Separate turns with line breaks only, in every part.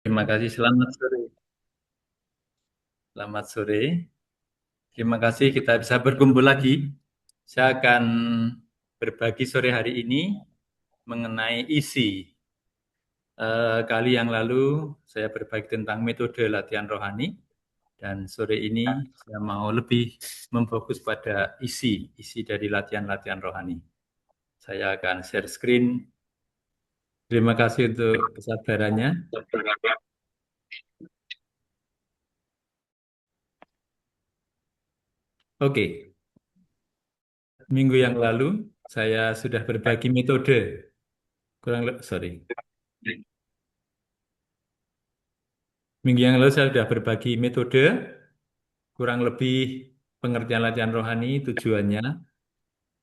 Terima kasih. Selamat sore. Selamat sore. Terima kasih kita bisa berkumpul lagi. Saya akan berbagi sore hari ini mengenai isi. Kali yang lalu saya berbagi tentang metode latihan rohani dan sore ini saya mau lebih memfokus pada isi dari latihan-latihan rohani. Saya akan share screen. Terima kasih untuk kesabarannya. Oke, minggu yang lalu saya sudah berbagi metode. Sorry. Minggu yang lalu saya sudah berbagi metode, kurang lebih pengertian latihan rohani, tujuannya,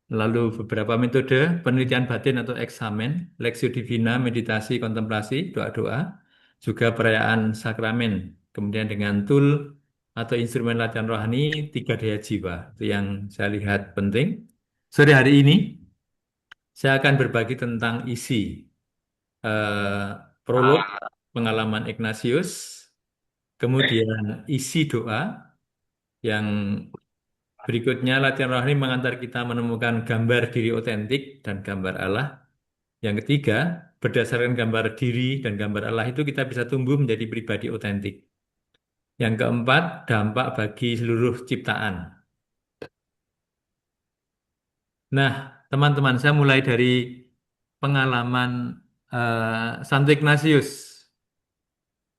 lalu beberapa metode, penelitian batin atau eksamen, Lexio Divina, meditasi, kontemplasi, doa-doa, juga perayaan sakramen, kemudian dengan tool atau instrumen latihan rohani, tiga daya jiwa, itu yang saya lihat penting. Sore hari ini, saya akan berbagi tentang isi prolog, pengalaman Ignatius, kemudian isi doa, yang berikutnya latihan rohani mengantar kita menemukan gambar diri otentik dan gambar Allah. Yang ketiga, berdasarkan gambar diri dan gambar Allah itu kita bisa tumbuh menjadi pribadi otentik. Yang keempat, dampak bagi seluruh ciptaan. Nah, teman-teman, saya mulai dari pengalaman Santo Ignatius.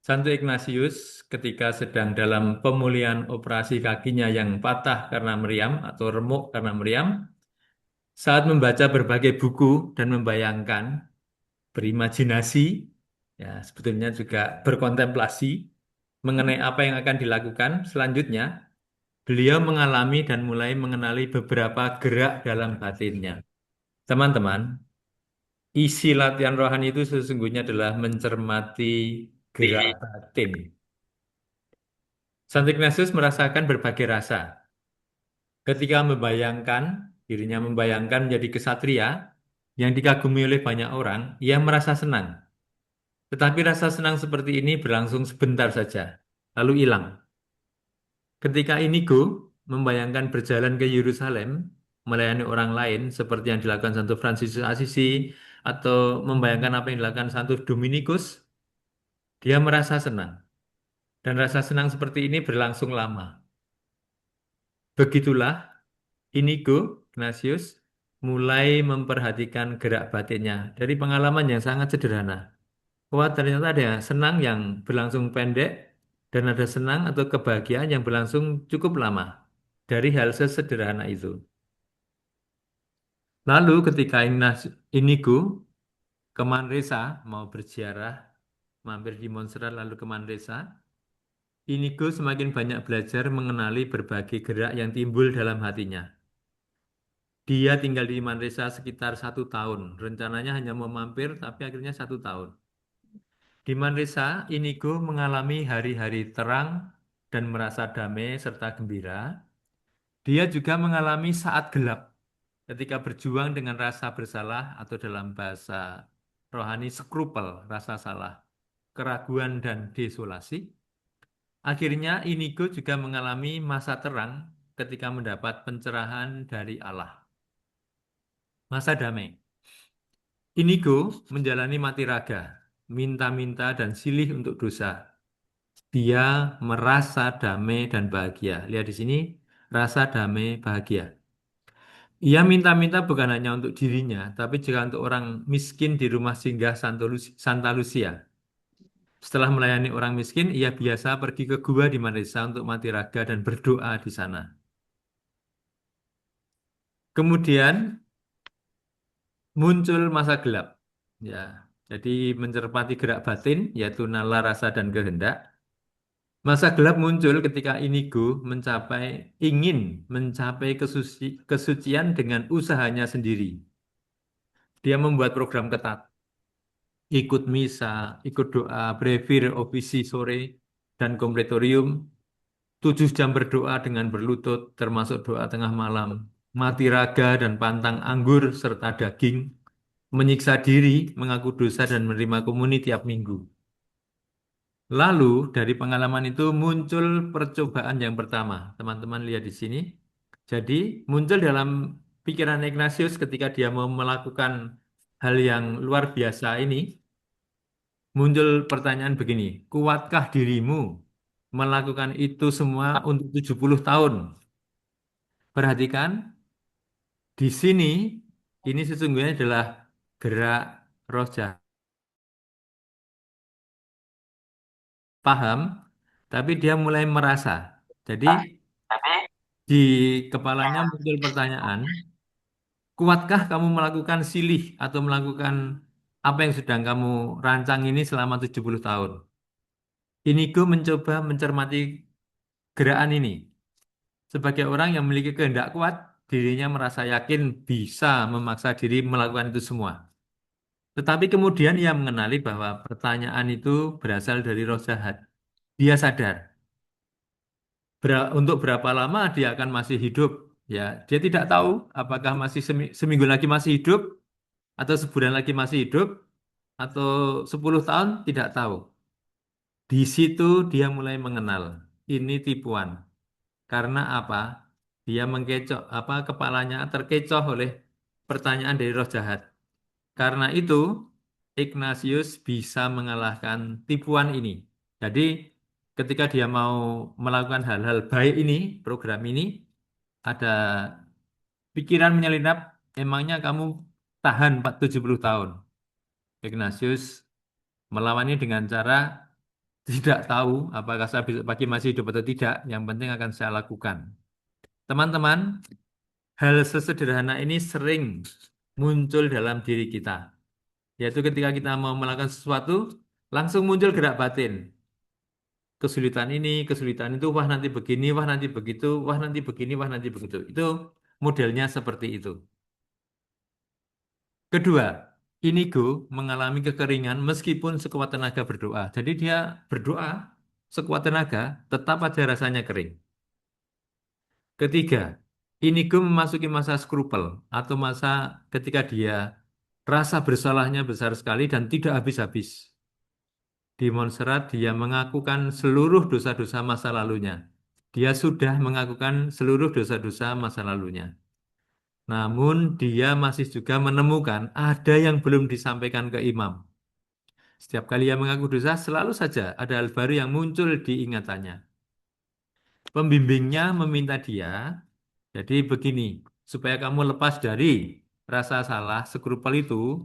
Santo Ignatius ketika sedang dalam pemulihan operasi kakinya yang patah karena meriam atau remuk karena meriam, saat membaca berbagai buku dan membayangkan, berimajinasi, ya sebetulnya juga berkontemplasi mengenai apa yang akan dilakukan selanjutnya, beliau mengalami dan mulai mengenali beberapa gerak dalam batinnya. Teman-teman, isi latihan rohani itu sesungguhnya adalah mencermati gerak batin. Santo Ignatius merasakan berbagai rasa. Ketika membayangkan, dirinya membayangkan menjadi kesatria yang dikagumi oleh banyak orang, ia merasa senang. Tetapi rasa senang seperti ini berlangsung sebentar saja, lalu hilang. Ketika Inigo membayangkan berjalan ke Yerusalem, melayani orang lain seperti yang dilakukan Santo Fransiskus Assisi, atau membayangkan apa yang dilakukan Santo Dominikus, dia merasa senang. Dan rasa senang seperti ini berlangsung lama. Begitulah Inigo Ignatius mulai memperhatikan gerak batinnya dari pengalaman yang sangat sederhana. Wah, ternyata ada senang yang berlangsung pendek dan ada senang atau kebahagiaan yang berlangsung cukup lama dari hal sesederhana itu. Lalu ketika Inigo ke Manresa mau berziarah, mampir di Montserrat lalu ke Manresa, Inigo semakin banyak belajar mengenali berbagai gerak yang timbul dalam hatinya. Dia tinggal di Manresa sekitar 1 tahun. Rencananya hanya mau mampir, tapi akhirnya 1 tahun. Di Manresa, Inigo mengalami hari-hari terang dan merasa damai serta gembira. Dia juga mengalami saat gelap ketika berjuang dengan rasa bersalah atau dalam bahasa rohani skrupel, rasa salah, keraguan dan desolasi. Akhirnya Inigo juga mengalami masa terang ketika mendapat pencerahan dari Allah. Masa damai. Inigo menjalani mati raga, minta-minta dan silih untuk dosa. Dia merasa damai dan bahagia. Lihat di sini, rasa damai bahagia. Ia minta-minta bukan hanya untuk dirinya, tapi juga untuk orang miskin di rumah singgah Santa Lucia. Setelah melayani orang miskin, ia biasa pergi ke gua di Manresa untuk mati raga dan berdoa di sana. Kemudian muncul masa gelap. Ya, jadi mencermati gerak batin, yaitu nalar, rasa, dan kehendak. Masa gelap muncul ketika Inigo ingin mencapai kesucian dengan usahanya sendiri. Dia membuat program ketat, ikut misa, ikut doa, brevir, ofisi sore, dan kompletorium, 7 jam berdoa dengan berlutut, termasuk doa tengah malam, mati raga dan pantang anggur serta daging, menyiksa diri, mengaku dosa, dan menerima komuni tiap minggu. Lalu dari pengalaman itu muncul percobaan yang pertama. Teman-teman lihat di sini. Jadi muncul dalam pikiran Ignatius ketika dia mau melakukan hal yang luar biasa ini, muncul pertanyaan begini, kuatkah dirimu melakukan itu semua untuk 70 tahun? Perhatikan, di sini ini sesungguhnya adalah gerak roh jahat. Paham, tapi dia mulai merasa. Jadi di kepalanya muncul pertanyaan, kuatkah kamu melakukan silih atau melakukan apa yang sedang kamu rancang ini selama 70 tahun? Inigo mencoba mencermati gerakan ini. Sebagai orang yang memiliki kehendak kuat, dirinya merasa yakin bisa memaksa diri melakukan itu semua. Tetapi kemudian ia mengenali bahwa pertanyaan itu berasal dari roh jahat. Dia sadar untuk berapa lama dia akan masih hidup. Ya, dia tidak tahu apakah masih seminggu lagi masih hidup atau sebulan lagi masih hidup atau 10 tahun tidak tahu. Di situ dia mulai mengenal ini tipuan. Karena apa? Dia mengkecoh apa kepalanya terkecoh oleh pertanyaan dari roh jahat. Karena itu Ignatius bisa mengalahkan tipuan ini. Jadi ketika dia mau melakukan hal-hal baik ini, program ini, ada pikiran menyelinap, emangnya kamu tahan 70 tahun. Ignatius melawannya dengan cara tidak tahu apakah saya besok pagi masih hidup atau tidak, yang penting akan saya lakukan. Teman-teman, hal sesederhana ini sering muncul dalam diri kita, yaitu ketika kita mau melakukan sesuatu, langsung muncul gerak batin. Kesulitan ini, kesulitan itu, wah nanti begini, wah nanti begitu, wah nanti begini, wah nanti begitu. Itu modelnya seperti itu. Kedua, Inigo mengalami kekeringan meskipun sekuat tenaga berdoa. Jadi dia berdoa sekuat tenaga, tetap aja rasanya kering. Ketiga, Inigo memasuki masa skrupel atau masa ketika dia rasa bersalahnya besar sekali dan tidak habis-habis. Di Montserrat dia mengakukan seluruh dosa-dosa masa lalunya. Dia sudah mengakukan seluruh dosa-dosa masa lalunya. Namun dia masih juga menemukan ada yang belum disampaikan ke imam. Setiap kali ia mengaku dosa, selalu saja ada hal baru yang muncul di ingatannya. Pembimbingnya meminta dia, jadi begini, supaya kamu lepas dari rasa salah, skrupel itu,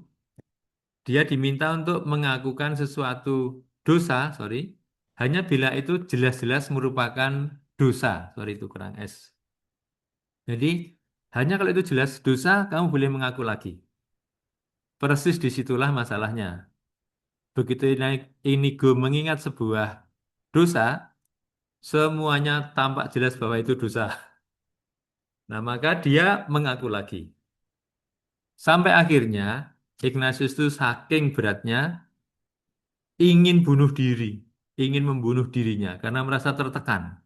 dia diminta untuk mengakukan sesuatu dosa, sorry, hanya bila itu jelas-jelas merupakan dosa, sorry itu kurang S. Jadi, hanya kalau itu jelas dosa, kamu boleh mengaku lagi. Persis disitulah masalahnya. Begitu Inigo mengingat sebuah dosa, semuanya tampak jelas bahwa itu dosa. Nah, maka dia mengaku lagi. Sampai akhirnya, Ignatius itu saking beratnya, ingin bunuh diri, ingin membunuh dirinya karena merasa tertekan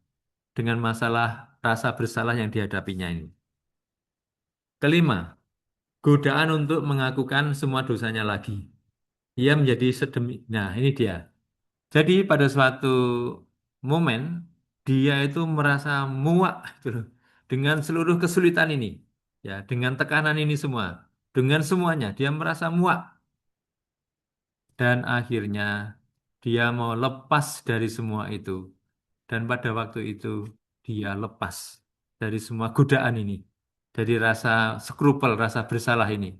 dengan masalah rasa bersalah yang dihadapinya ini. Kelima, godaan untuk mengakukan semua dosanya lagi. Ia menjadi sedemi. Nah, ini dia. Jadi pada suatu momen dia itu merasa muak gitu loh, dengan seluruh kesulitan ini, ya, dengan tekanan ini semua, dengan semuanya dia merasa muak dan akhirnya dia mau lepas dari semua itu. Dan pada waktu itu dia lepas dari semua godaan ini, dari rasa skrupel, rasa bersalah ini,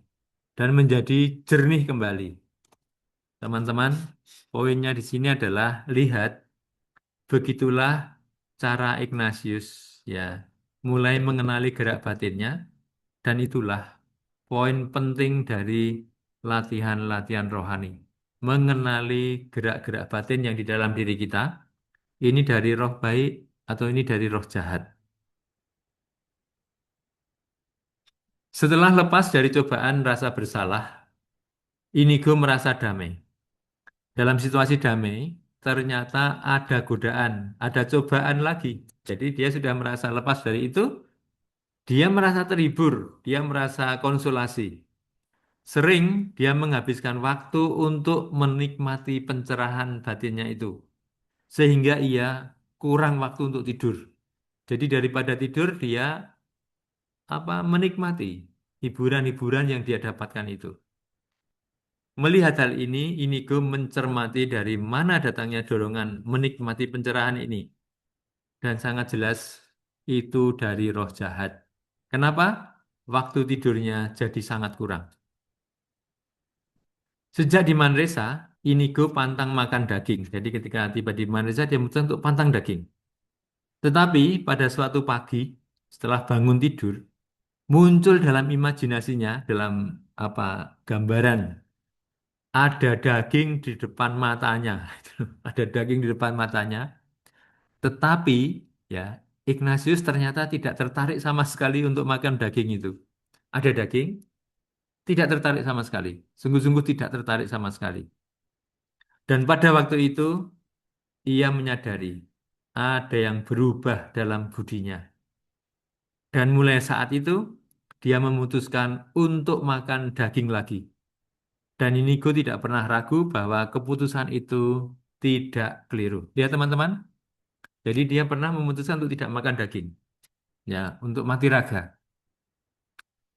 dan menjadi jernih kembali. Teman-teman, poinnya di sini adalah lihat, begitulah cara Ignatius ya mulai mengenali gerak batinnya, dan itulah poin penting dari latihan-latihan rohani. Mengenali gerak-gerak batin yang di dalam diri kita, ini dari roh baik atau ini dari roh jahat. Setelah lepas dari cobaan rasa bersalah, Inigo merasa damai. Dalam situasi damai, ternyata ada godaan, ada cobaan lagi. Jadi dia sudah merasa lepas dari itu, dia merasa terhibur, dia merasa konsolasi. Sering dia menghabiskan waktu untuk menikmati pencerahan batinnya itu. sehingga ia kurang waktu untuk tidur. Jadi daripada tidur dia menikmati hiburan-hiburan yang dia dapatkan itu. Melihat hal ini, Inigo mencermati dari mana datangnya dorongan menikmati pencerahan ini. Dan sangat jelas itu dari roh jahat. Kenapa? Waktu tidurnya jadi sangat kurang. Sejak di Manresa, Inigo pantang makan daging. Jadi ketika tiba di Manresa, dia memutuskan untuk pantang daging. Tetapi pada suatu pagi, setelah bangun tidur, muncul dalam imajinasinya, dalam apa gambaran, ada daging di depan matanya. Ada daging di depan matanya. Tetapi ya, Ignatius ternyata tidak tertarik sama sekali untuk makan daging itu. Ada daging, tidak tertarik sama sekali. Sungguh-sungguh tidak tertarik sama sekali. Dan pada waktu itu ia menyadari ada yang berubah dalam budinya. Dan mulai saat itu dia memutuskan untuk makan daging lagi. Dan Inigo tidak pernah ragu bahwa keputusan itu tidak keliru. Ya teman-teman, jadi dia pernah memutuskan untuk tidak makan daging. Ya, untuk mati raga.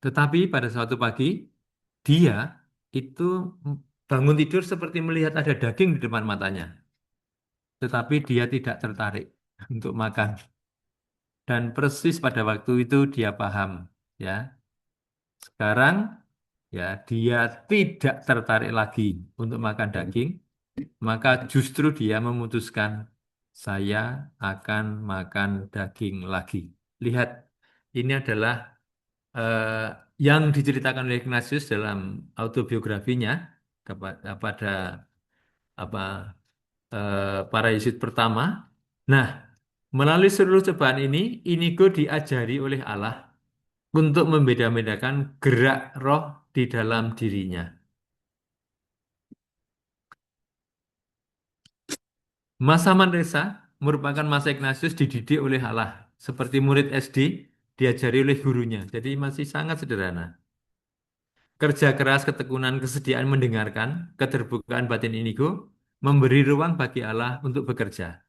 Tetapi pada suatu pagi, dia itu bangun tidur seperti melihat ada daging di depan matanya. Tetapi dia tidak tertarik untuk makan. Dan persis pada waktu itu dia paham. Ya, sekarang ya dia tidak tertarik lagi untuk makan daging. Maka justru dia memutuskan, saya akan makan daging lagi. Lihat, ini adalah eh, yang diceritakan oleh Ignatius dalam autobiografinya kepada apa para Yesuit pertama. Nah, melalui seluruh cobaan ini, Inigo diajari oleh Allah untuk membeda-bedakan gerak roh di dalam dirinya. Masa Manresa merupakan masa Ignatius dididik oleh Allah, seperti murid SD diajari oleh gurunya. Jadi masih sangat sederhana. Kerja keras, ketekunan, kesediaan mendengarkan, keterbukaan batin Inigo memberi ruang bagi Allah untuk bekerja.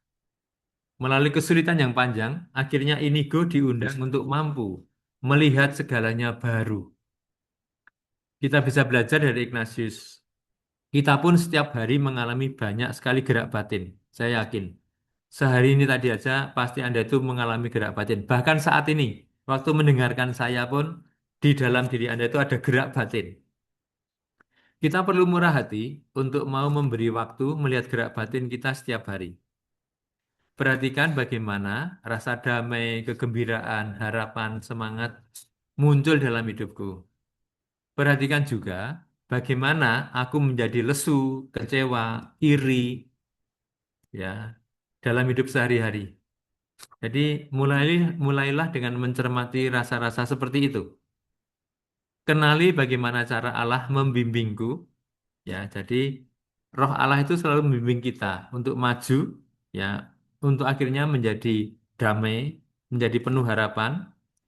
Melalui kesulitan yang panjang, akhirnya Inigo diundang untuk mampu melihat segalanya baru. Kita bisa belajar dari Ignatius. Kita pun setiap hari mengalami banyak sekali gerak batin. Saya yakin. Sehari ini tadi aja pasti Anda itu mengalami gerak batin. Bahkan saat ini, waktu mendengarkan saya pun di dalam diri Anda itu ada gerak batin. Kita perlu murah hati untuk mau memberi waktu melihat gerak batin kita setiap hari. Perhatikan bagaimana rasa damai, kegembiraan, harapan, semangat muncul dalam hidupku. Perhatikan juga bagaimana aku menjadi lesu, kecewa, iri, ya, dalam hidup sehari-hari. Jadi mulailah dengan mencermati rasa-rasa seperti itu. Kenali bagaimana cara Allah membimbingku. Ya, jadi Roh Allah itu selalu membimbing kita untuk maju, ya, untuk akhirnya menjadi damai, menjadi penuh harapan,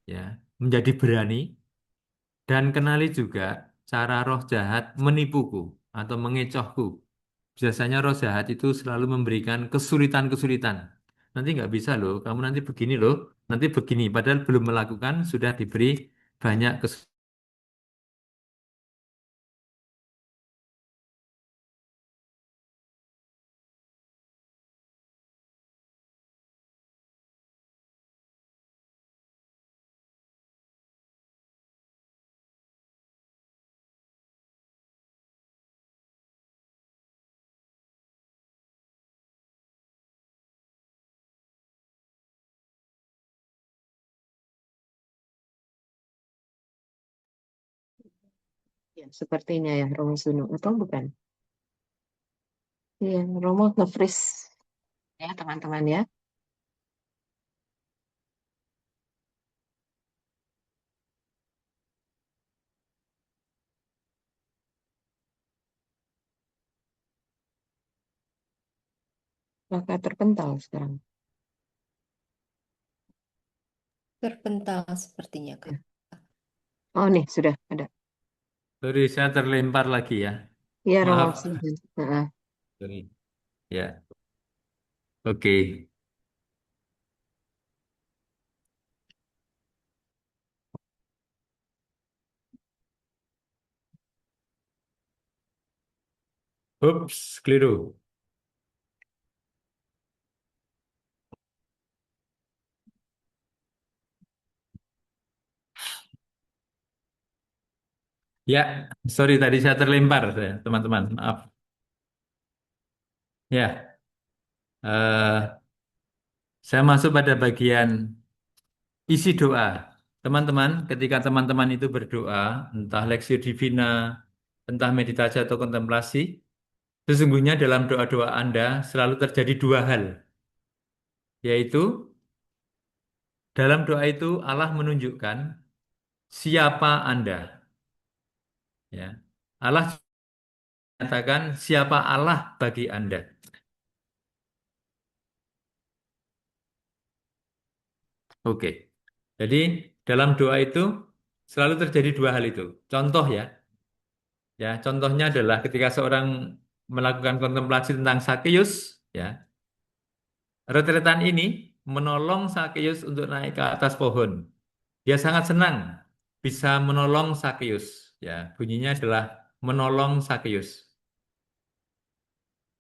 ya, menjadi berani, dan kenali juga cara roh jahat menipuku atau mengecohku. Biasanya roh jahat itu selalu memberikan kesulitan-kesulitan. Nanti nggak bisa loh, kamu nanti begini loh, nanti begini. Padahal belum melakukan, sudah diberi banyak kesulitan.
Ya, sepertinya ya Romo Suno atau bukan? Iya, Romo nge-freeze ya teman-teman ya. Maka terpental sekarang.
Terpental sepertinya,
Ya.
Kak.
Oh nih sudah ada.
Sorry, saya terlempar lagi ya.
Iya Romo
Maaf.
sudah. Heeh.
Sorry. Ya. Oke. Ups, keliru. Ya, sorry tadi saya terlempar, teman-teman. Maaf. Ya, saya masuk pada bagian isi doa. Teman-teman, ketika teman-teman itu berdoa, entah Lexio Divina, entah meditasi atau kontemplasi, sesungguhnya dalam doa-doa Anda selalu terjadi dua hal, yaitu dalam doa itu Allah menunjukkan siapa Anda. Ya. Allah menyatakan siapa Allah bagi Anda. Oke. Jadi dalam doa itu selalu terjadi dua hal itu. Contoh ya, contohnya adalah ketika seorang melakukan kontemplasi tentang Sakeus, ya, retretan ini menolong Sakeus untuk naik ke atas pohon. Dia sangat senang bisa menolong Sakeus. Ya, bunyinya adalah menolong Sakeus.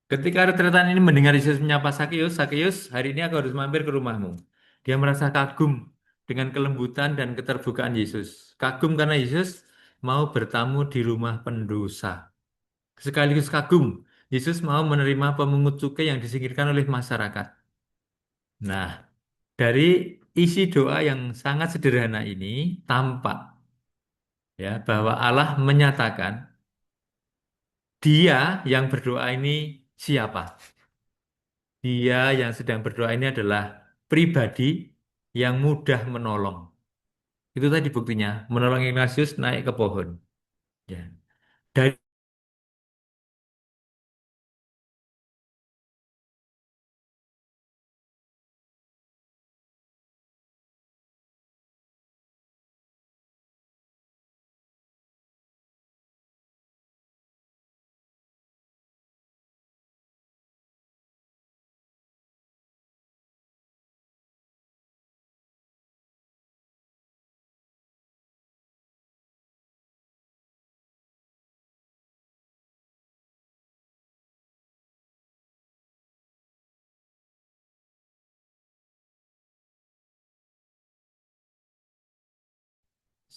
Ketika retretan ini mendengar Yesus menyapa Sakeus, Sakeus, hari ini aku harus mampir ke rumahmu. Dia merasa kagum dengan kelembutan dan keterbukaan Yesus. Kagum karena Yesus mau bertamu di rumah pendosa. Sekaligus kagum, Yesus mau menerima pemungut cukai yang disingkirkan oleh masyarakat. Nah, dari isi doa yang sangat sederhana ini tampak ya bahwa Allah menyatakan Dia yang berdoa ini siapa? Dia yang sedang berdoa ini adalah pribadi yang mudah menolong. Itu tadi buktinya, menolong Ignatius naik ke pohon. Ya. Dari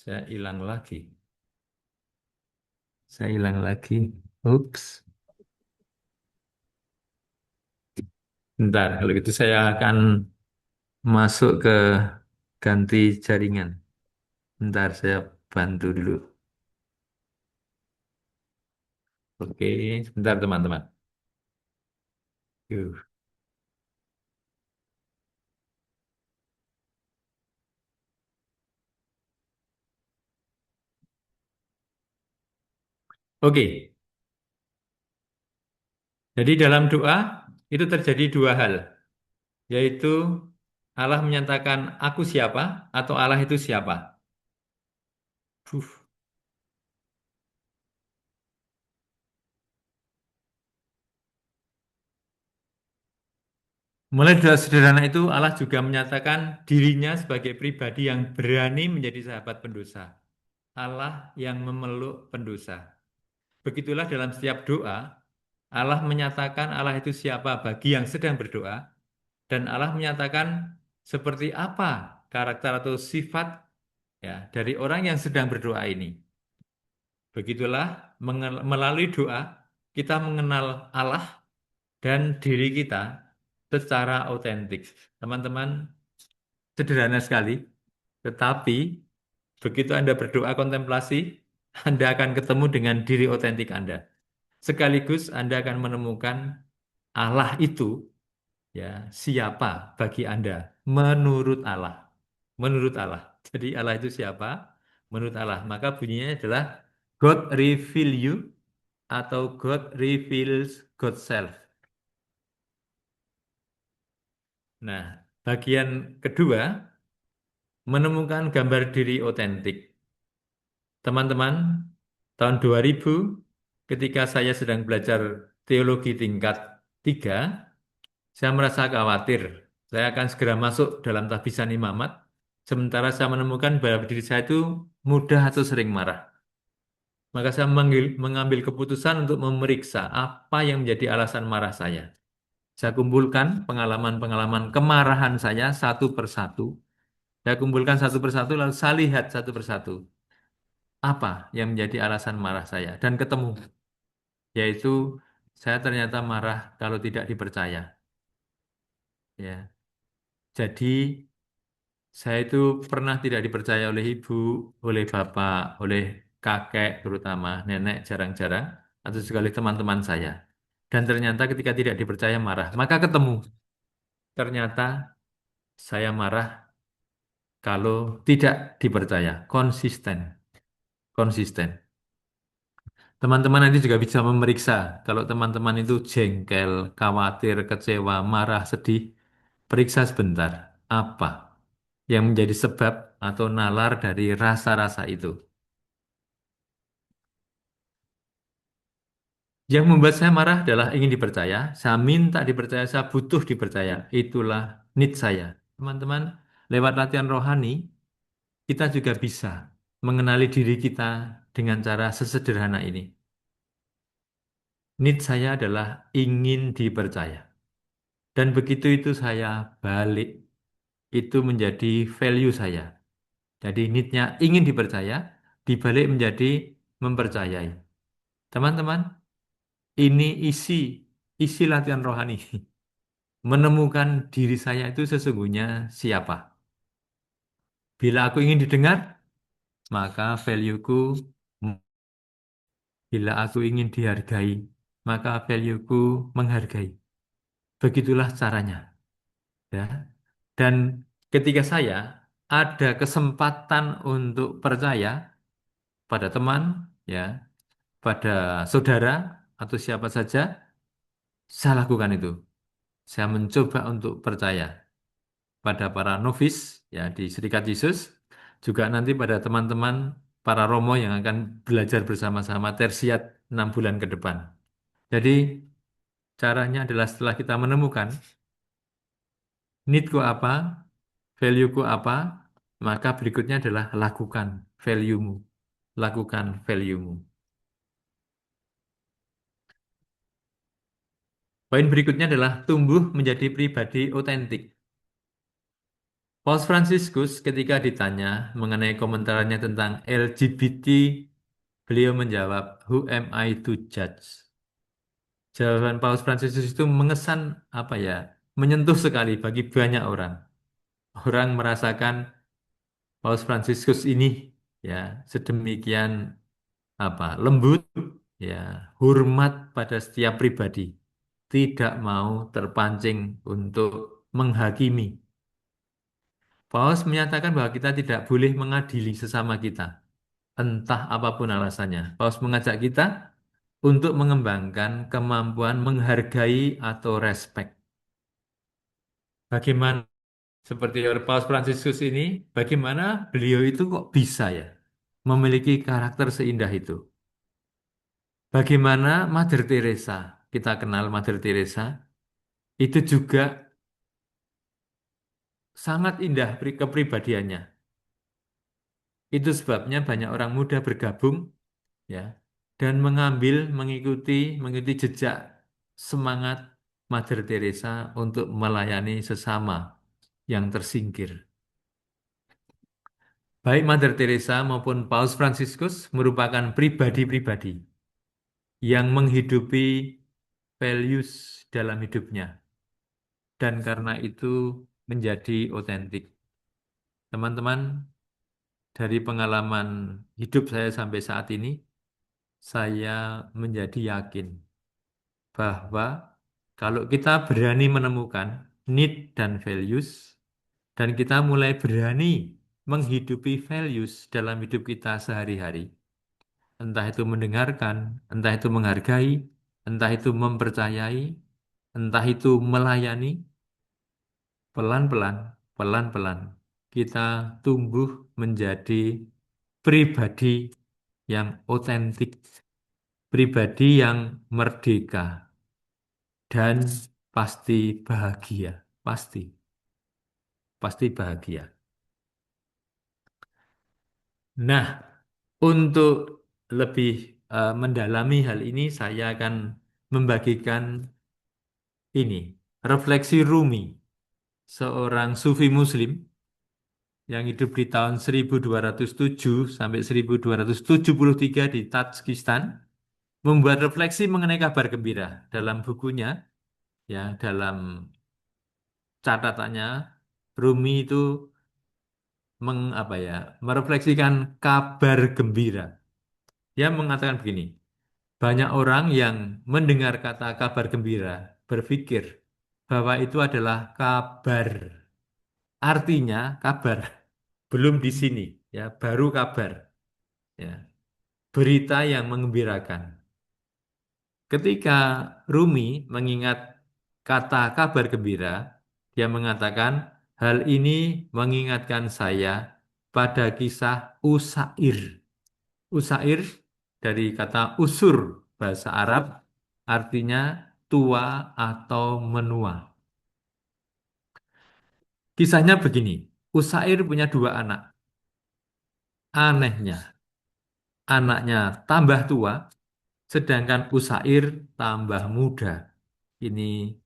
saya hilang lagi. Saya hilang lagi. Ups. Bentar, kalau gitu saya akan masuk ke ganti jaringan. Bentar, saya bantu dulu. Oke, sebentar teman-teman. Yuh. Oke, jadi dalam doa itu terjadi dua hal, yaitu Allah menyatakan aku siapa atau Allah itu siapa. Fuh. Mulai dari sederhana itu Allah juga menyatakan dirinya sebagai pribadi yang berani menjadi sahabat pendosa. Allah yang memeluk pendosa. Begitulah dalam setiap doa, Allah menyatakan Allah itu siapa bagi yang sedang berdoa, dan Allah menyatakan seperti apa karakter atau sifat ya dari orang yang sedang berdoa ini. Begitulah melalui doa kita mengenal Allah dan diri kita secara otentik. Teman-teman, sederhana sekali, tetapi begitu Anda berdoa kontemplasi, Anda akan ketemu dengan diri otentik Anda. Sekaligus Anda akan menemukan Allah itu ya siapa bagi Anda menurut Allah. Menurut Allah. Jadi Allah itu siapa? Menurut Allah. Maka bunyinya adalah God reveal you atau God reveals God self. Nah, bagian kedua menemukan gambar diri otentik. Teman-teman, tahun 2000 ketika saya sedang belajar teologi tingkat 3, Saya merasa khawatir. Saya akan segera masuk dalam tahbisan imamat, sementara saya menemukan bahwa diri saya itu mudah atau sering marah. Maka saya mengambil keputusan untuk memeriksa apa yang menjadi alasan marah saya. Saya kumpulkan pengalaman-pengalaman kemarahan saya satu persatu. Saya kumpulkan satu persatu, lalu saya lihat satu persatu. Apa yang menjadi alasan marah saya. Dan ketemu, yaitu saya ternyata marah kalau tidak dipercaya. Ya, jadi saya itu pernah tidak dipercaya oleh ibu, oleh bapak, oleh kakek terutama, nenek jarang-jarang, atau sekali teman-teman saya. Dan ternyata ketika tidak dipercaya marah, maka ketemu. Ternyata saya marah kalau tidak dipercaya, konsisten, konsisten. Teman-teman nanti juga bisa memeriksa kalau teman-teman itu jengkel, khawatir, kecewa, marah, sedih, periksa sebentar apa yang menjadi sebab atau nalar dari rasa-rasa itu. Yang membuat saya marah adalah ingin dipercaya, saya minta dipercaya, saya butuh dipercaya. Itulah need saya. Teman-teman, lewat latihan rohani, kita juga bisa mengenali diri kita dengan cara sesederhana ini. Need saya adalah ingin dipercaya. Dan begitu itu saya balik, itu menjadi value saya. Jadi need-nya ingin dipercaya, dibalik menjadi mempercayai. Teman-teman, ini isi latihan rohani. Menemukan diri saya itu sesungguhnya siapa. Bila aku ingin didengar, maka value-ku. Bila aku ingin dihargai, maka value-ku menghargai. Begitulah caranya, ya. Dan ketika saya ada kesempatan untuk percaya pada teman, ya, pada saudara atau siapa saja, saya lakukan itu. Saya mencoba untuk percaya pada para novis, ya, di Serikat Yesus, juga nanti pada teman-teman para romo yang akan belajar bersama-sama tersiat 6 bulan ke depan. Jadi caranya adalah setelah kita menemukan need-ku apa, value-ku apa, maka berikutnya adalah lakukan value-mu. Lakukan value-mu. Poin berikutnya adalah tumbuh menjadi pribadi otentik. Paus Fransiskus ketika ditanya mengenai komentarnya tentang LGBT, beliau menjawab, "Who am I to judge?" Jawaban Paus Fransiskus itu mengesan apa ya? Menyentuh sekali bagi banyak orang. Orang merasakan Paus Fransiskus ini ya sedemikian apa? Lembut, ya, hormat pada setiap pribadi. Tidak mau terpancing untuk menghakimi. Paus menyatakan bahwa kita tidak boleh mengadili sesama kita, entah apapun alasannya. Paus mengajak kita untuk mengembangkan kemampuan menghargai atau respect. Bagaimana seperti Paus Fransiskus ini, bagaimana beliau itu kok bisa ya memiliki karakter seindah itu? Bagaimana Mother Teresa, kita kenal Mother Teresa, itu juga sangat indah kepribadiannya. Itu sebabnya banyak orang muda bergabung, ya, dan mengikuti jejak semangat Mother Teresa untuk melayani sesama yang tersingkir. Baik Mother Teresa maupun Paus Fransiskus merupakan pribadi-pribadi yang menghidupi values dalam hidupnya dan karena itu menjadi otentik. Teman-teman, dari pengalaman hidup saya sampai saat ini, saya menjadi yakin bahwa kalau kita berani menemukan need dan values, dan kita mulai berani menghidupi values dalam hidup kita sehari-hari, entah itu mendengarkan, entah itu menghargai, entah itu mempercayai, entah itu melayani, pelan-pelan, pelan-pelan, kita tumbuh menjadi pribadi yang otentik, pribadi yang merdeka, dan pasti bahagia, pasti, pasti bahagia. Nah, untuk lebih mendalami hal ini, saya akan membagikan ini, refleksi Rumi, seorang sufi muslim yang hidup di tahun 1207 sampai 1273 di Tajikistan, membuat refleksi mengenai kabar gembira dalam bukunya, ya, dalam catatannya. Rumi itu apa ya, merefleksikan kabar gembira. Dia mengatakan begini, banyak orang yang mendengar kata kabar gembira berpikir bahwa itu adalah kabar. Artinya kabar, belum di sini, ya, baru kabar, ya, berita yang mengembirakan. Ketika Rumi mengingat kata kabar gembira, dia mengatakan, hal ini mengingatkan saya pada kisah Usair. Usair dari kata usur, bahasa Arab, artinya tua atau menua. Kisahnya begini, Usair punya dua anak. Anehnya, anaknya tambah tua, sedangkan Usair tambah muda. Ini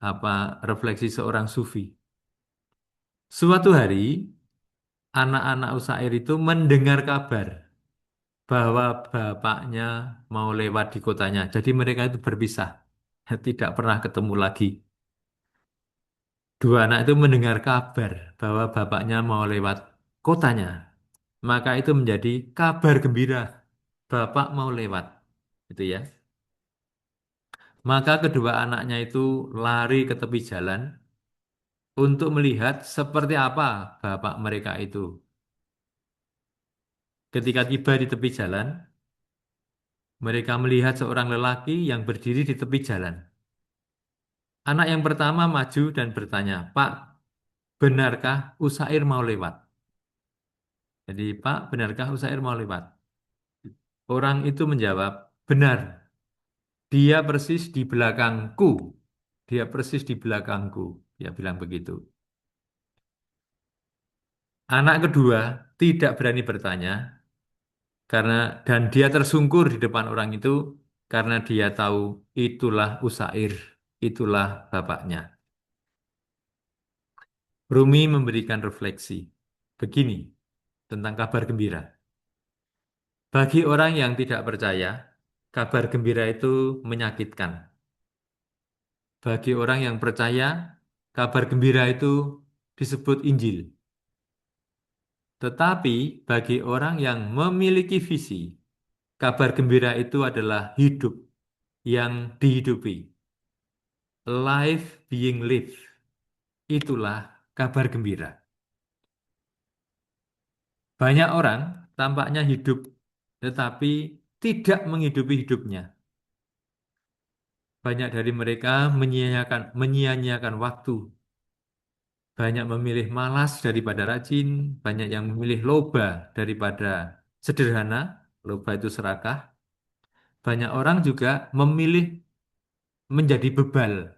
apa, refleksi seorang sufi. Suatu hari, anak-anak Usair itu mendengar kabar bahwa bapaknya mau lewat di kotanya. Jadi mereka itu berpisah, tidak pernah ketemu lagi. Dua anak itu mendengar kabar bahwa bapaknya mau lewat kotanya. Maka itu menjadi kabar gembira. Bapak mau lewat. Itu ya. Maka kedua anaknya itu lari ke tepi jalan untuk melihat seperti apa bapak mereka itu. Ketika tiba di tepi jalan, mereka melihat seorang lelaki yang berdiri di tepi jalan. Anak yang pertama maju dan bertanya, Pak, benarkah Usair mau lewat? Jadi, Pak, benarkah Usair mau lewat? Orang itu menjawab, benar, dia persis di belakangku. Dia persis di belakangku. Dia bilang begitu. Anak kedua tidak berani bertanya karena dan dia tersungkur di depan orang itu karena dia tahu itulah Usair, itulah bapaknya. Rumi memberikan refleksi begini tentang kabar gembira. Bagi orang yang tidak percaya, kabar gembira itu menyakitkan. Bagi orang yang percaya, kabar gembira itu disebut Injil. Tetapi bagi orang yang memiliki visi, kabar gembira itu adalah hidup yang dihidupi. Life being lived. Itulah kabar gembira. Banyak orang tampaknya hidup, tetapi tidak menghidupi hidupnya. Banyak dari mereka menyia-nyiakan waktu. Banyak memilih malas daripada rajin, banyak yang memilih loba daripada sederhana, loba itu serakah. Banyak orang juga memilih menjadi bebal.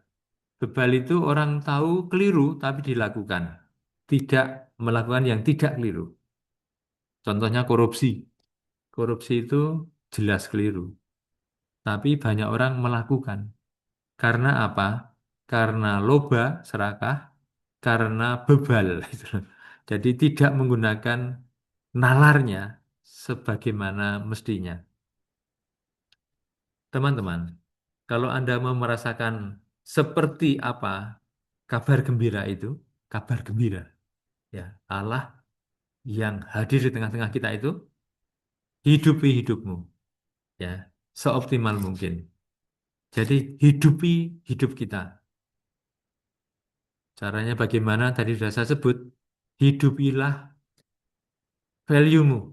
Bebal itu orang tahu keliru tapi dilakukan. Tidak melakukan yang tidak keliru. Contohnya korupsi. Korupsi itu jelas keliru. Tapi banyak orang melakukan. Karena apa? Karena loba, serakah, karena bebal. Jadi tidak menggunakan nalarnya sebagaimana mestinya. Teman-teman, kalau Anda mau merasakan seperti apa kabar gembira itu, kabar gembira, ya, Allah yang hadir di tengah-tengah kita itu, hidupi hidupmu, ya, seoptimal mungkin. Jadi hidupi hidup kita. Caranya bagaimana? Tadi sudah saya sebut, hidupilah value-mu,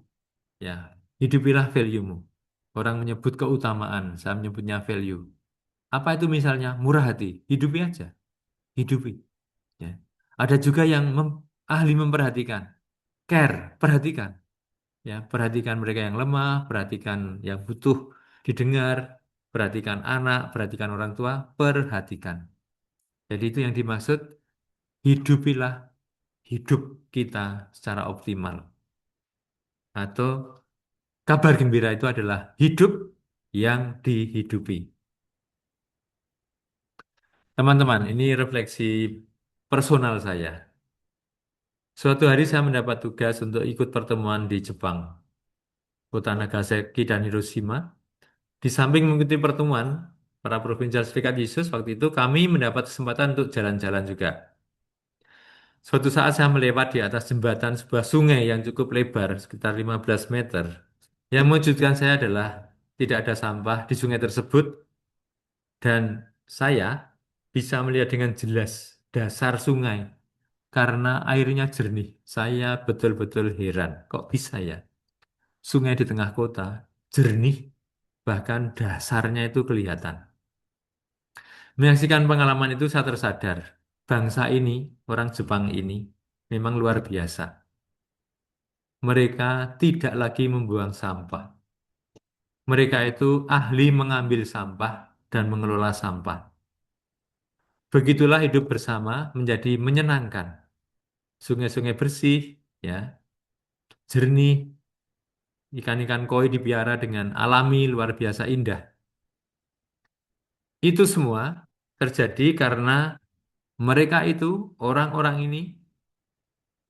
ya, hidupilah value-mu. Orang menyebut keutamaan, saya menyebutnya value. Apa itu misalnya? Murah hati, hidupi aja, hidupi. Ya. Ada juga yang ahli memperhatikan, care, perhatikan. Ya, perhatikan mereka yang lemah, perhatikan yang butuh didengar, perhatikan anak, perhatikan orang tua, perhatikan. Jadi itu yang dimaksud hidupilah hidup kita secara optimal. Atau kabar gembira itu adalah hidup yang dihidupi. Teman-teman, ini refleksi personal saya. Suatu hari saya mendapat tugas untuk ikut pertemuan di Jepang, kota Nagasaki dan Hiroshima. Di samping mengikuti pertemuan para provinsial Serikat Yesus waktu itu, kami mendapat kesempatan untuk jalan-jalan juga. Suatu saat saya melewat di atas jembatan sebuah sungai yang cukup lebar, sekitar 15 meter. Yang mengejutkan saya adalah tidak ada sampah di sungai tersebut dan saya bisa melihat dengan jelas dasar sungai karena airnya jernih. Saya betul-betul heran, kok bisa ya? Sungai di tengah kota, jernih, bahkan dasarnya itu kelihatan. Menyaksikan pengalaman itu saya tersadar, bangsa ini, orang Jepang ini, memang luar biasa. Mereka tidak lagi membuang sampah. Mereka itu ahli mengambil sampah dan mengelola sampah. Begitulah hidup bersama menjadi menyenangkan. Sungai-sungai bersih, ya, jernih, ikan-ikan koi dipiara dengan alami luar biasa indah. Itu semua terjadi karena mereka itu, orang-orang ini,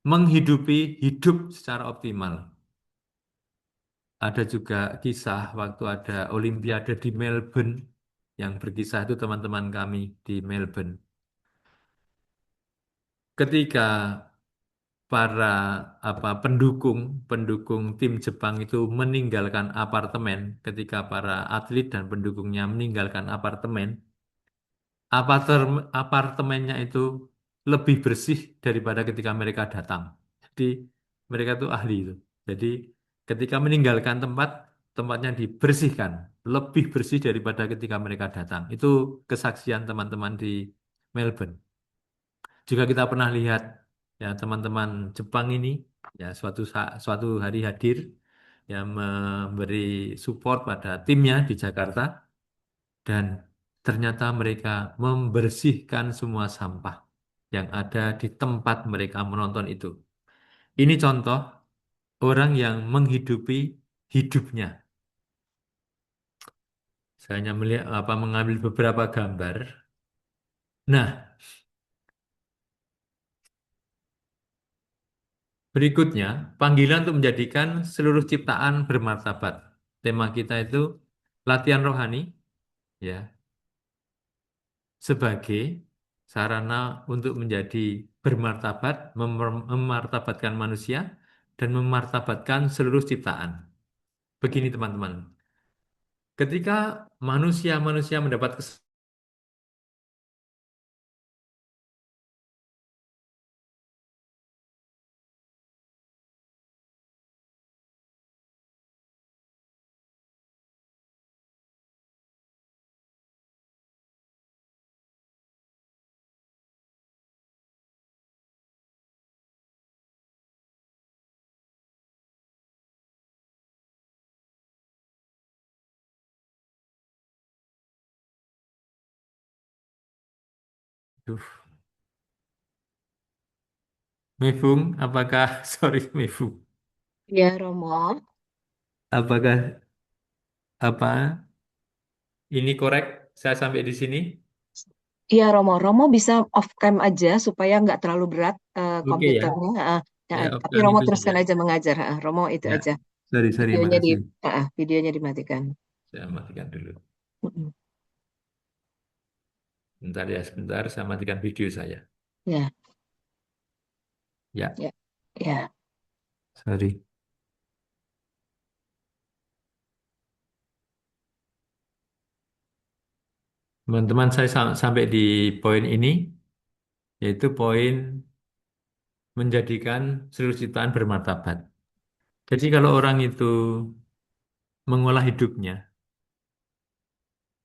menghidupi hidup secara optimal. Ada juga kisah waktu ada Olimpiade di Melbourne, yang berkisah itu teman-teman kami di Melbourne. Ketika para pendukung pendukung tim Jepang itu meninggalkan apartemen, ketika para atlet dan pendukungnya meninggalkan apartemen, apartemennya itu lebih bersih daripada ketika mereka datang. Jadi mereka itu ahli itu. Jadi ketika meninggalkan tempat, tempatnya dibersihkan, lebih bersih daripada ketika mereka datang. Itu kesaksian teman-teman di Melbourne. Juga kita pernah lihat ya teman-teman Jepang ini ya suatu hari hadir yang memberi support pada timnya di Jakarta dan ternyata mereka membersihkan semua sampah yang ada di tempat mereka menonton itu. Ini contoh orang yang menghidupi hidupnya. Saya hanya melihat mengambil beberapa gambar. Nah, berikutnya, panggilan untuk menjadikan seluruh ciptaan bermartabat. Tema kita itu latihan rohani, ya, sebagai sarana untuk menjadi bermartabat, memartabatkan manusia, dan memartabatkan seluruh ciptaan. Begini teman-teman, ketika manusia-manusia mendapat Duh, Mefung, apakah sorry Mefung,
Ya, Romo.
apakah apa ini korek? Saya sampai di sini.
Iya, Romo. Romo bisa off cam aja supaya nggak terlalu berat
Oke ya.
komputernya. Ya,
Ya,
tapi
kan
Romo
itu saja.
teruskan aja mengajar. Romo itu
Ya,
aja.
sorry,
Videonya di,
makasih.
videonya dimatikan.
Saya matikan dulu.
Mm-mm.
Bentar ya, sebentar. Saya matikan video saya.
Ya,
Ya,
ya, ya.
sorry. Teman-teman, saya sampai di poin ini, yaitu poin menjadikan seluruh ciptaan bermartabat. Jadi kalau orang itu mengolah hidupnya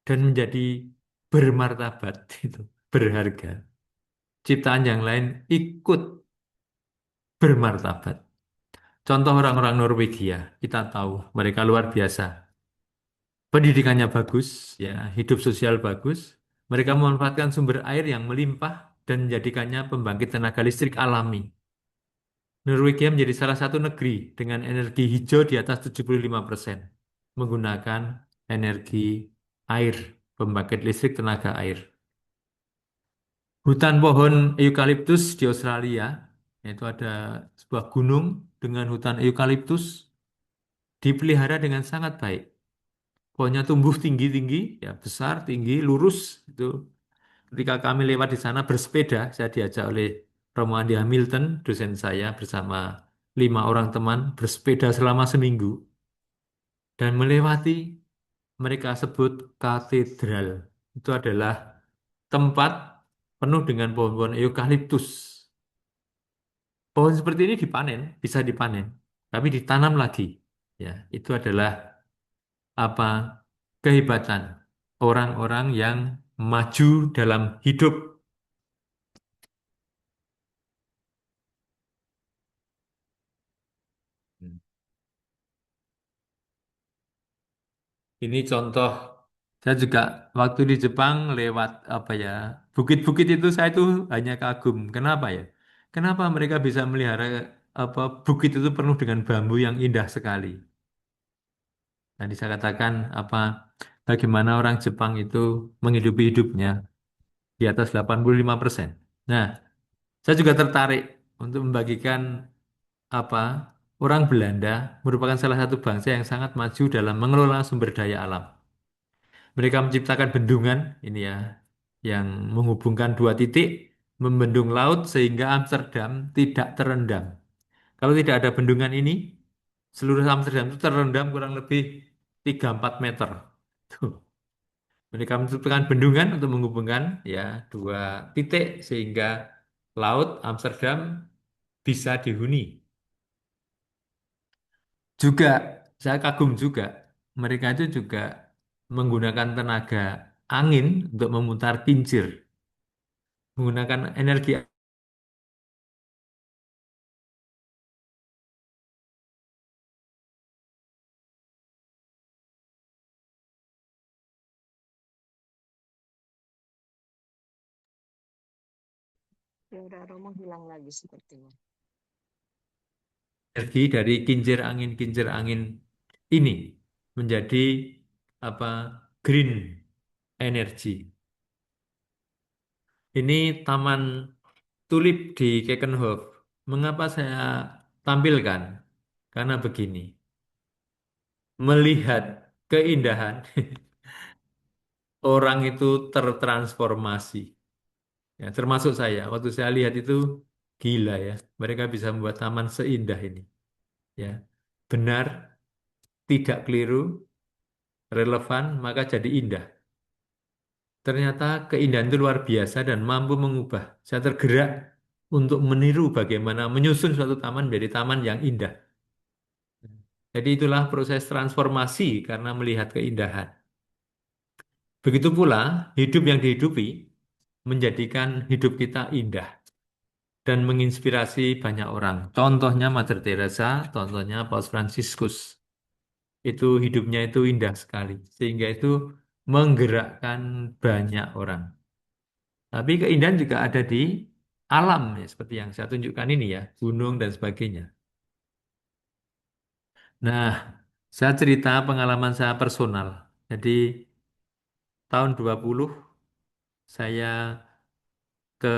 dan menjadi bermartabat, itu berharga, ciptaan yang lain ikut bermartabat. Contoh orang-orang Norwegia, kita tahu mereka luar biasa. Pendidikannya bagus, ya, hidup sosial bagus, Mereka memanfaatkan sumber air yang melimpah dan menjadikannya pembangkit tenaga listrik alami. Norwegia menjadi salah satu negeri dengan energi hijau di atas 75%, menggunakan energi air, pembangkit listrik tenaga air. Hutan pohon eukaliptus di Australia, yaitu ada sebuah gunung dengan hutan eukaliptus, dipelihara dengan sangat baik. Pohonnya tumbuh tinggi-tinggi, ya besar, tinggi, lurus. Itu ketika kami lewat di sana bersepeda, saya diajak oleh Romo Andi Hamilton, dosen saya bersama 5 orang teman bersepeda selama seminggu dan melewati mereka sebut katedral. Itu adalah tempat penuh dengan pohon-pohon eukaliptus. Pohon seperti ini dipanen, bisa dipanen, tapi ditanam lagi. Ya, itu adalah apa kehebatan orang-orang yang maju dalam hidup. Ini contoh, saya juga waktu di Jepang lewat apa ya, bukit-bukit itu saya itu hanya kagum. Kenapa ya? Kenapa mereka bisa melihara apa bukit itu penuh dengan bambu yang indah sekali. Tadi saya katakan apa bagaimana orang Jepang itu menghidupi hidupnya di atas 85%. Nah, saya juga tertarik untuk membagikan apa orang Belanda merupakan salah satu bangsa yang sangat maju dalam mengelola sumber daya alam. Mereka menciptakan bendungan ini ya yang menghubungkan dua titik, membendung laut sehingga Amsterdam tidak terendam. Kalau tidak ada bendungan ini, seluruh Amsterdam itu terendam kurang lebih 3-4 meter. Tuh. Mereka menciptakan bendungan untuk menghubungkan ya dua titik sehingga laut Amsterdam bisa dihuni. Juga saya kagum juga mereka itu juga menggunakan tenaga angin untuk memutar kincir, menggunakan energi.
Suara Romo hilang lagi sepertinya.
Energi dari kincir angin ini menjadi apa green energy. Ini taman tulip di Keukenhof. Mengapa saya tampilkan? Karena begini, melihat keindahan orang itu tertransformasi. Ya, termasuk saya. Waktu saya lihat itu gila ya. Mereka bisa membuat taman seindah ini. Ya, benar, tidak keliru, relevan, maka jadi indah. Ternyata keindahan itu luar biasa dan mampu mengubah. Saya tergerak untuk meniru bagaimana menyusun suatu taman menjadi taman yang indah. Jadi itulah proses transformasi karena melihat keindahan. Begitu pula hidup yang dihidupi menjadikan hidup kita indah dan menginspirasi banyak orang. Contohnya Mother Teresa, contohnya Paus Fransiskus. Itu hidupnya itu indah sekali. Sehingga itu menggerakkan banyak orang. Tapi keindahan juga ada di alam ya, seperti yang saya tunjukkan ini ya, gunung dan sebagainya. Nah, saya cerita pengalaman saya personal. Jadi tahun 20 saya ke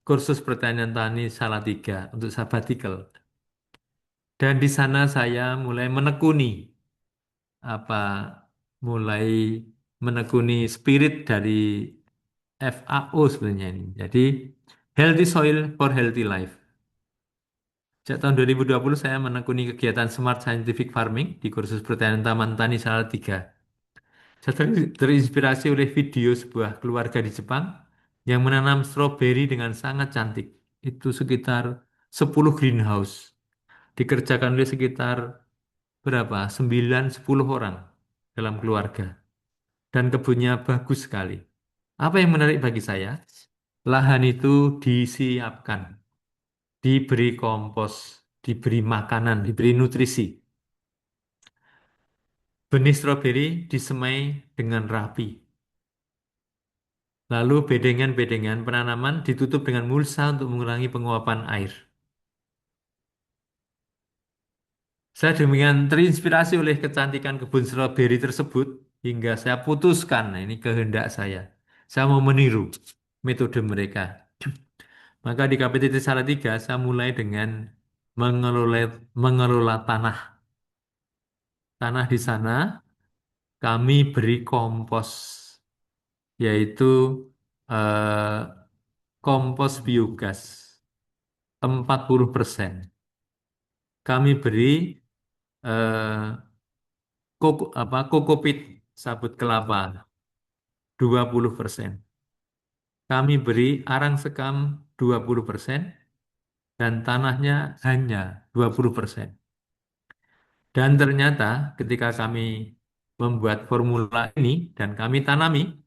kursus pertanian tani Salatiga untuk sabbatical. Dan di sana saya mulai menekuni apa mulai menekuni spirit dari FAO sebenarnya ini. Jadi Healthy Soil for Healthy Life. Sejak tahun 2020 saya menekuni kegiatan Smart Scientific Farming di kursus pertanian Taman Tani Salatiga. Saya terinspirasi oleh video sebuah keluarga di Jepang yang menanam stroberi dengan sangat cantik. Itu sekitar 10 greenhouse. Dikerjakan oleh sekitar berapa? 9-10 orang dalam keluarga. Dan kebunnya bagus sekali. Apa yang menarik bagi saya? Lahan itu disiapkan, diberi kompos, diberi makanan, diberi nutrisi. Benih stroberi disemai dengan rapi. Lalu bedengan-bedengan penanaman ditutup dengan mulsa untuk mengurangi penguapan air. Saya demikian terinspirasi oleh kecantikan kebun stroberi tersebut hingga saya putuskan, nah ini kehendak saya. Saya mau meniru metode mereka. Maka di KPTT Salatiga saya mulai dengan mengelola mengelola tanah. Tanah di sana kami beri kompos, yaitu eh, kompos biogas 40%. Kami beri kokopit sabut kelapa 20%. Kami beri arang sekam 20% dan tanahnya hanya 20%. Dan ternyata ketika kami membuat formula ini dan kami tanami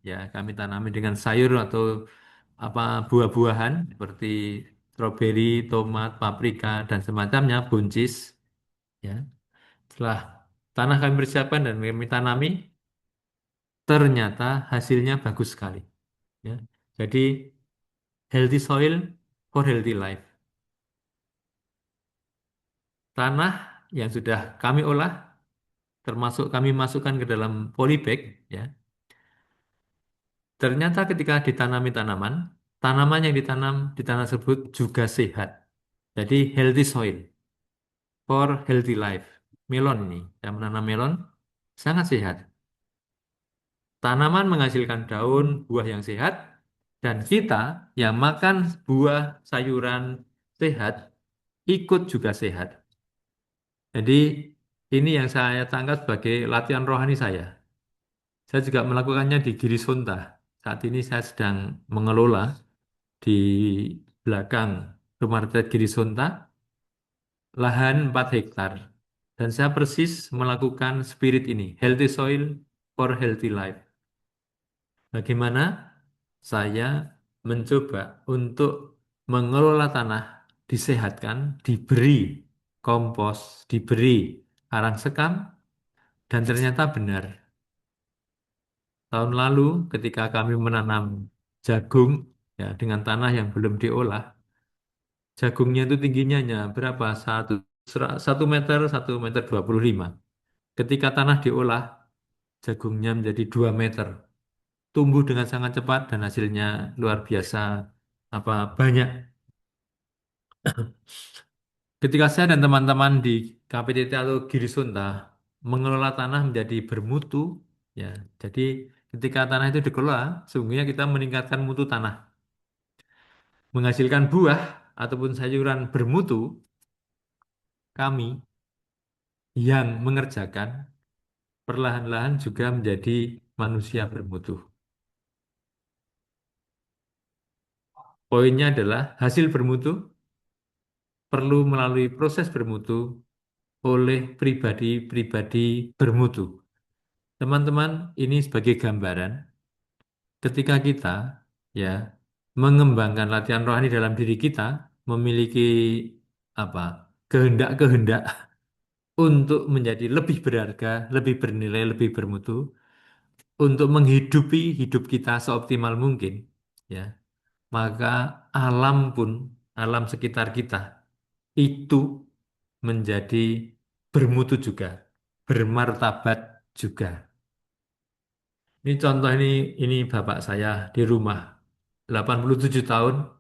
dengan sayur atau apa buah-buahan seperti stroberi, tomat, paprika dan semacamnya, buncis, ya. Setelah tanah kami persiapkan dan kami tanami, ternyata hasilnya bagus sekali, ya. Jadi healthy soil for healthy life. Tanah yang sudah kami olah, termasuk kami masukkan ke dalam polybag, ya. Ternyata ketika ditanami tanaman, tanaman yang ditanam di tanah tersebut juga sehat. Jadi healthy soil for healthy life. Melon ini, saya menanam melon sangat sehat. Tanaman menghasilkan daun, buah yang sehat, dan kita yang makan buah, sayuran sehat, ikut juga sehat. Jadi ini yang saya tangkap sebagai latihan rohani saya. Saya juga melakukannya di Giri Sonta. Saat ini saya sedang mengelola di belakang rumah retret Giri Sonta lahan 4 hektar. Dan saya persis melakukan spirit ini, healthy soil for healthy life. Bagaimana saya mencoba untuk mengelola tanah, disehatkan, diberi kompos, diberi arang sekam, dan ternyata benar. Tahun lalu ketika kami menanam jagung, ya dengan tanah yang belum diolah, jagungnya itu tingginya hanya berapa? 1 meter, 1,25 meter. Ketika tanah diolah, jagungnya menjadi 2 meter. Tumbuh dengan sangat cepat dan hasilnya luar biasa apa banyak. Ketika saya dan teman-teman di KPTT atau Girisunta mengelola tanah menjadi bermutu, ya. Jadi ketika tanah itu dikelola, sungguhnya kita meningkatkan mutu tanah, menghasilkan buah ataupun sayuran bermutu. Kami yang mengerjakan perlahan-lahan juga menjadi manusia bermutu. Poinnya adalah hasil bermutu perlu melalui proses bermutu oleh pribadi-pribadi bermutu. Teman-teman, ini sebagai gambaran ketika kita ya mengembangkan latihan rohani dalam diri kita, memiliki apa? Kehendak-kehendak untuk menjadi lebih berharga, lebih bernilai, lebih bermutu, untuk menghidupi hidup kita seoptimal mungkin, ya, maka alam pun, alam sekitar kita itu menjadi bermutu juga, bermartabat juga. Ini contoh ini bapak saya di rumah 87 tahun,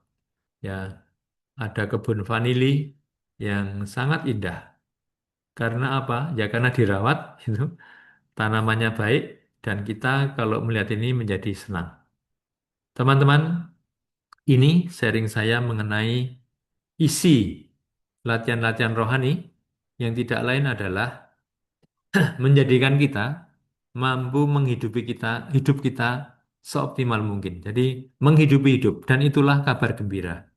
ya, ada kebun vanili yang sangat indah. Karena apa? Ya karena dirawat itu tanamannya baik dan kita kalau melihat ini menjadi senang. Teman-teman, ini sharing saya mengenai isi latihan-latihan rohani yang tidak lain adalah menjadikan kita mampu menghidupi hidup kita seoptimal mungkin. Jadi menghidupi hidup dan itulah kabar gembira.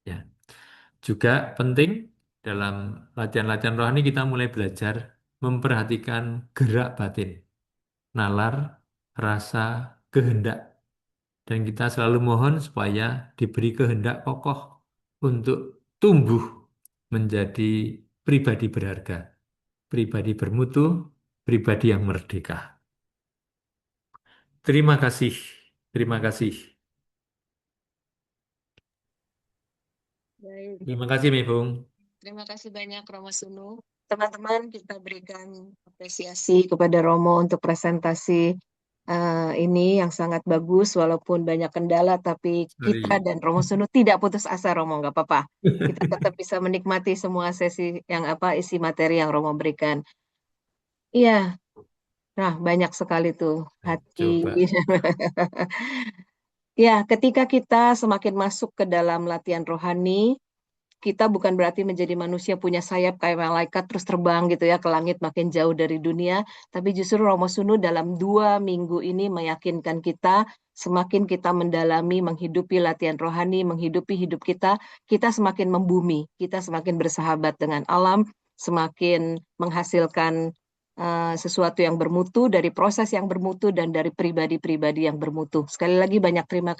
Ya. Juga penting dalam latihan-latihan rohani kita mulai belajar memperhatikan gerak batin, nalar, rasa, kehendak. Dan kita selalu mohon supaya diberi kehendak kokoh untuk tumbuh menjadi pribadi berharga, pribadi bermutu, pribadi yang merdeka. Terima kasih, terima kasih.
Baik.
Terima kasih, Mifung.
Terima kasih banyak Romo Sunu. Teman-teman, kita berikan apresiasi kepada Romo untuk presentasi ini yang sangat bagus, walaupun banyak kendala, tapi kita
Sorry.
dan Romo Sunu tidak putus asa, Romo, nggak apa-apa. Kita tetap bisa menikmati semua sesi yang isi materi yang Romo berikan. Iya, nah banyak sekali tuh
Baik,
hati.
coba.
Ya, ketika kita semakin masuk ke dalam latihan rohani, kita bukan berarti menjadi manusia punya sayap kayak malaikat terus terbang gitu ya ke langit makin jauh dari dunia. Tapi justru Romo Sunu dalam 2 minggu ini meyakinkan kita, semakin kita mendalami, menghidupi latihan rohani, menghidupi hidup kita semakin membumi, kita semakin bersahabat dengan alam, semakin menghasilkan sesuatu yang bermutu, dari proses yang bermutu, dan dari pribadi-pribadi yang bermutu. Sekali lagi banyak terima